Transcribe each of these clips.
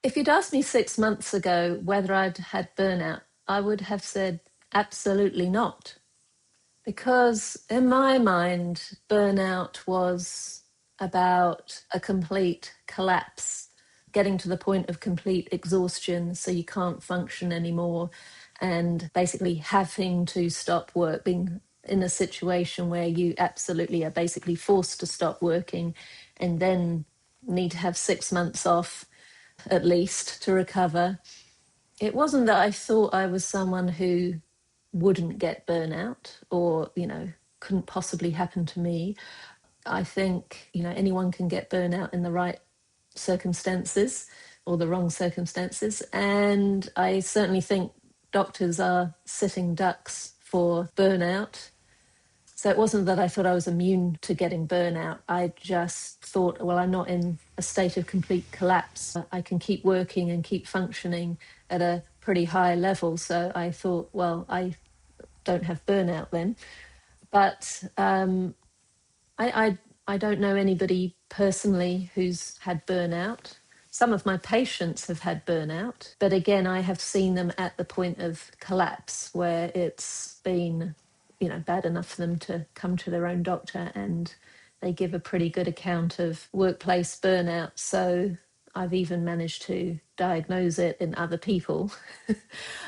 If you'd asked me 6 months ago whether I'd had burnout, I would have said absolutely not. Because in my mind, burnout was about a complete collapse, getting to the point of complete exhaustion so you can't function anymore, and basically having to stop work, being in a situation where you absolutely are basically forced to stop working and then need to have 6 months off at least to recover. It wasn't that I thought I was someone who wouldn't get burnout or, couldn't possibly happen to me. I think, anyone can get burnout in the right circumstances or the wrong circumstances. And I certainly think doctors are sitting ducks for burnout. So it wasn't that I thought I was immune to getting burnout. I just thought, well, I'm not in a state of complete collapse. I can keep working and keep functioning at a pretty high level. So I thought, well, I don't have burnout then. But I don't know anybody personally who's had burnout. Some of my patients have had burnout, but again, I have seen them at the point of collapse where it's been, bad enough for them to come to their own doctor, and they give a pretty good account of workplace burnout. So I've even managed to diagnose it in other people.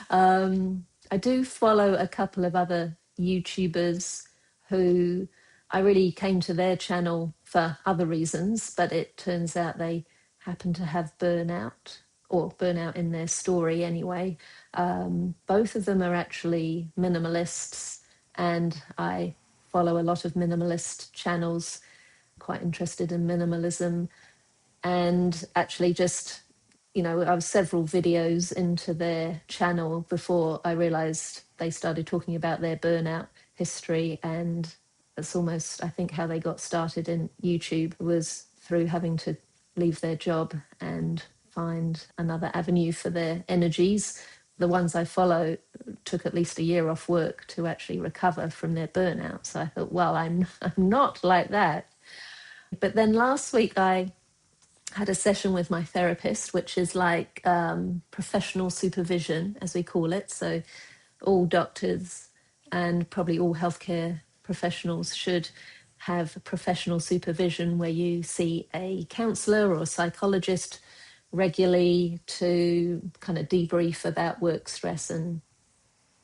I do follow a couple of other YouTubers who I really came to their channel for other reasons, but it turns out they happen to have burnout, or burnout in their story anyway. Both of them are actually minimalists, and I follow a lot of minimalist channels, quite interested in minimalism, and actually just, I was several videos into their channel before I realized they started talking about their burnout history. And that's almost, I think, how they got started in YouTube, was through having to leave their job and find another avenue for their energies. The ones I follow took at least a year off work to actually recover from their burnout. So I thought, well, I'm not like that. But then last week I had a session with my therapist, which is like professional supervision, as we call it. So all doctors and probably all healthcare professionals should have professional supervision, where you see a counsellor or a psychologist regularly to kind of debrief about work stress and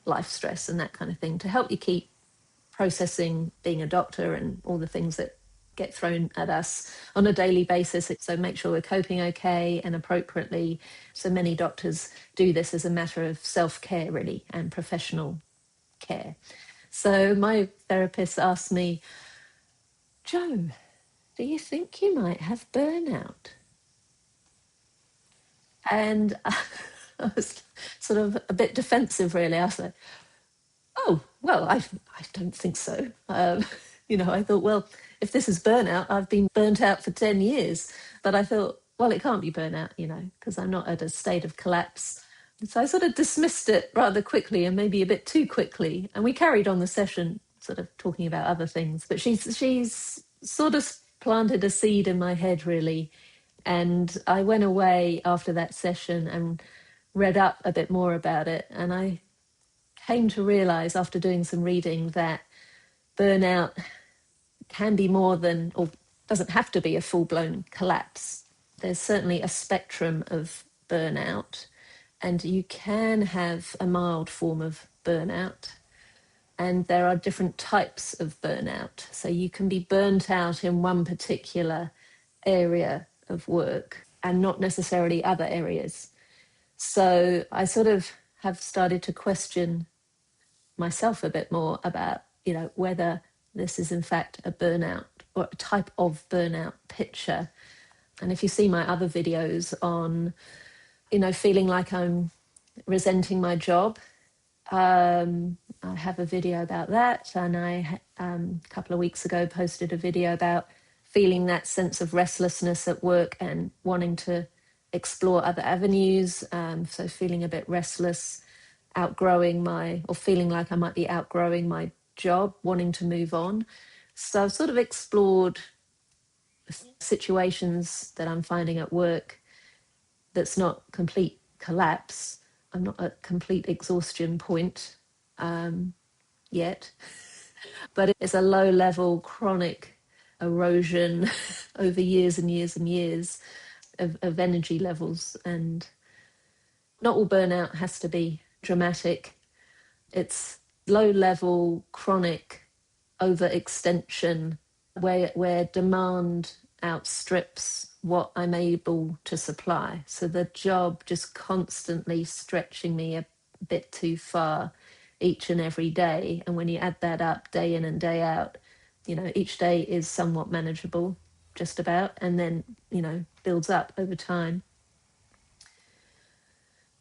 life stress and that kind of thing, to help you keep processing being a doctor and all the things that get thrown at us on a daily basis. So make sure we're coping okay and appropriately. So many doctors do this as a matter of self-care, really, and professional care. So my therapist asked me, Jo, do you think you might have burnout? And I was sort of a bit defensive, really. I was like, oh, well, I don't think so. I thought, well, if this is burnout, I've been burnt out for 10 years. But I thought, well, it can't be burnout, because I'm not at a state of collapse. So I sort of dismissed it rather quickly, and maybe a bit too quickly. And we carried on the session sort of talking about other things. But she's sort of planted a seed in my head, really. And I went away after that session and read up a bit more about it. And I came to realize, after doing some reading, that burnout can be more than, or doesn't have to be, a full-blown collapse. There's certainly a spectrum of burnout, and you can have a mild form of burnout. And there are different types of burnout. So you can be burnt out in one particular area of work and not necessarily other areas. So I sort of have started to question myself a bit more about, whether this is in fact a burnout or a type of burnout picture. And if you see my other videos on, feeling like I'm resenting my job, I have a video about that. And I, a couple of weeks ago, posted a video about feeling that sense of restlessness at work and wanting to explore other avenues. So feeling a bit restless, feeling like I might be outgrowing my job, wanting to move on. So I've sort of explored situations that I'm finding at work that's not complete collapse. I'm not at complete exhaustion point yet, but it's a low level chronic erosion over years and years and years of energy levels. And not all burnout has to be dramatic. It's low level chronic overextension where demand outstrips what I'm able to supply. So the job just constantly stretching me a bit too far each and every day. And when you add that up day in and day out, each day is somewhat manageable, just about, and then, builds up over time.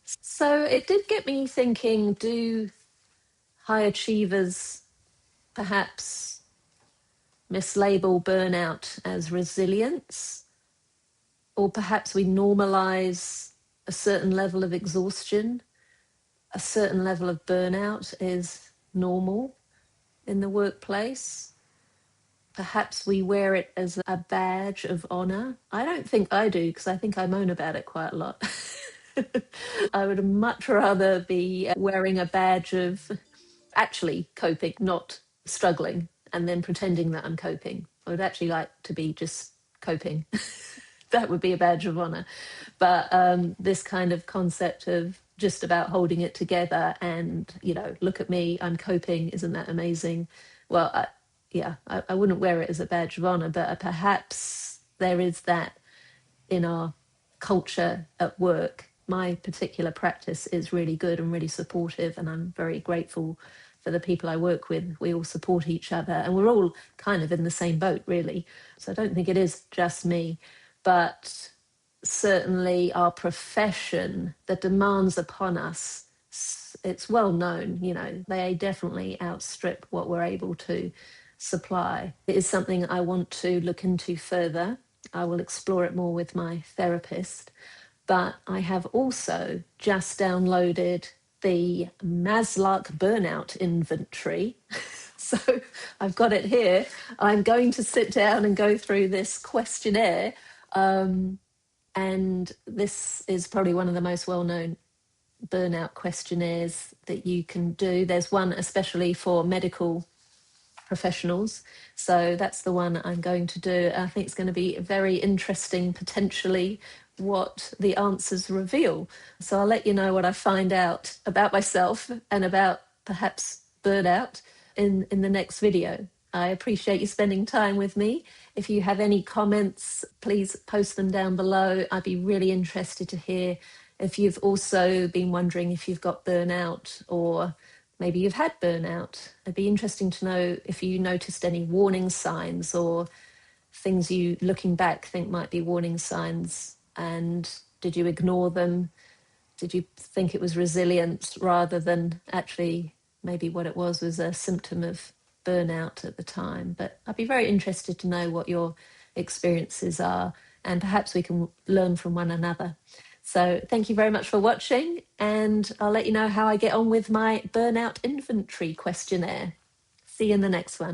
So it did get me thinking, do high achievers perhaps mislabel burnout as resilience? Or perhaps we normalize a certain level of exhaustion, a certain level of burnout is normal in the workplace. Perhaps we wear it as a badge of honor. I don't think I do, because I think I moan about it quite a lot. I would much rather be wearing a badge of actually coping, not struggling and then pretending that I'm coping. I would actually like to be just coping. That would be a badge of honor. But this kind of concept of just about holding it together and, look at me, I'm coping, isn't that amazing? Well, I wouldn't wear it as a badge of honor, but perhaps there is that in our culture at work. My particular practice is really good and really supportive, and I'm very grateful for the people I work with. We all support each other, and we're all kind of in the same boat, really. So I don't think it is just me, but certainly our profession, the demands upon us, it's well known, they definitely outstrip what we're able to supply. It is something I want to look into further. I will explore it more with my therapist. But I have also just downloaded the Maslach burnout inventory. So I've got it here. I'm going to sit down and go through this questionnaire. And this is probably one of the most well-known burnout questionnaires that you can do. There's one especially for medical professionals. So that's the one I'm going to do. I think it's going to be very interesting, potentially, what the answers reveal. So I'll let you know what I find out about myself and about perhaps burnout in the next video. I appreciate you spending time with me. If you have any comments, please post them down below. I'd be really interested to hear if you've also been wondering if you've got burnout, or maybe you've had burnout. It'd be interesting to know if you noticed any warning signs or things you, looking back, think might be warning signs. And did you ignore them? Did you think it was resilience rather than actually maybe what it was a symptom of burnout at the time? But I'd be very interested to know what your experiences are, and perhaps we can learn from one another. So thank you very much for watching, and I'll let you know how I get on with my burnout inventory questionnaire. See you in the next one.